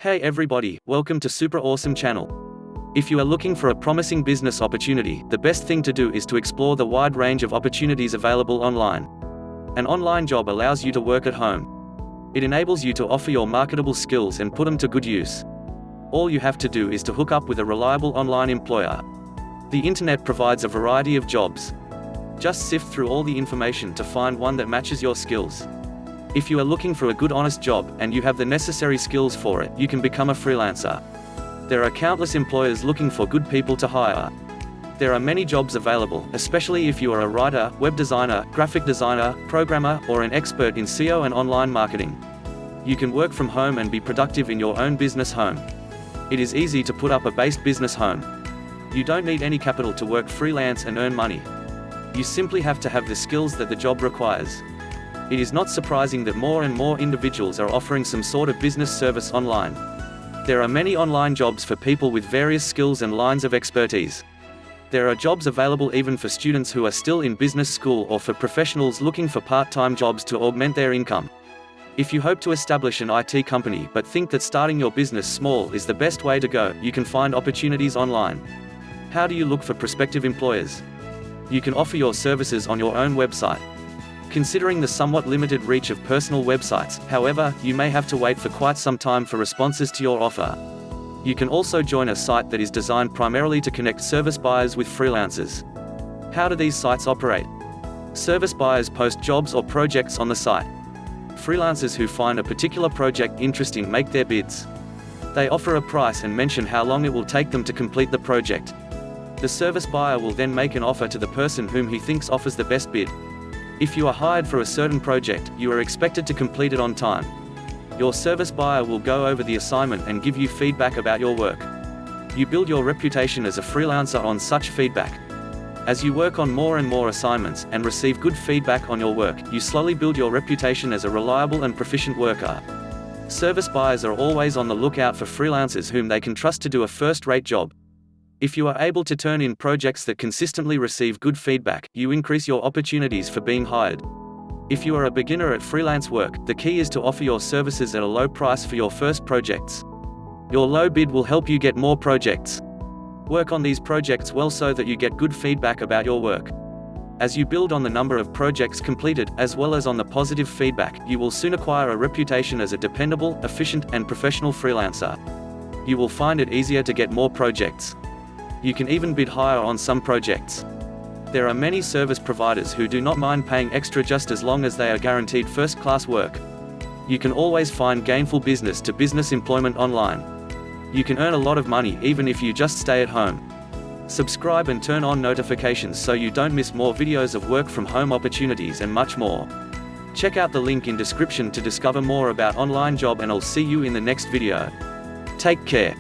Hey everybody, welcome to Super Awesome channel. If you are looking for a promising business opportunity, the best thing to do is to explore the wide range of opportunities available online. An online job allows you to work at home. It enables you to offer your marketable skills and put them to good use. All you have to do is to hook up with a reliable online employer. The internet provides a variety of jobs. Just sift through all the information to find one that matches your skills. If you are looking for a good honest job, and you have the necessary skills for it, you can become a freelancer. There are countless employers looking for good people to hire. There are many jobs available, especially if you are a writer, web designer, graphic designer, programmer, or an expert in SEO and online marketing. You can work from home and be productive in your own business home. It is easy to put up a based business home. You don't need any capital to work freelance and earn money. You simply have to have the skills that the job requires. It is not surprising that more and more individuals are offering some sort of business service online. There are many online jobs for people with various skills and lines of expertise. There are jobs available even for students who are still in business school or for professionals looking for part-time jobs to augment their income. If you hope to establish an IT company but think that starting your business small is the best way to go, you can find opportunities online. How do you look for prospective employers? You can offer your services on your own website. Considering the somewhat limited reach of personal websites, however, you may have to wait for quite some time for responses to your offer. You can also join a site that is designed primarily to connect service buyers with freelancers. How do these sites operate? Service buyers post jobs or projects on the site. Freelancers who find a particular project interesting make their bids. They offer a price and mention how long it will take them to complete the project. The service buyer will then make an offer to the person whom he thinks offers the best bid. If you are hired for a certain project, you are expected to complete it on time. Your service buyer will go over the assignment and give you feedback about your work. You build your reputation as a freelancer on such feedback. As you work on more and more assignments, and receive good feedback on your work, you slowly build your reputation as a reliable and proficient worker. Service buyers are always on the lookout for freelancers whom they can trust to do a first-rate job. If you are able to turn in projects that consistently receive good feedback, you increase your opportunities for being hired. If you are a beginner at freelance work, the key is to offer your services at a low price for your first projects. Your low bid will help you get more projects. Work on these projects well so that you get good feedback about your work. As you build on the number of projects completed, as well as on the positive feedback, you will soon acquire a reputation as a dependable, efficient, and professional freelancer. You will find it easier to get more projects. You can even bid higher on some projects. There are many service providers who do not mind paying extra just as long as they are guaranteed first-class work. You can always find gainful business-to-business employment online. You can earn a lot of money even if you just stay at home. Subscribe and turn on notifications so you don't miss more videos of work from home opportunities and much more. Check out the link in description to discover more about online job, and I'll see you in the next video. Take care.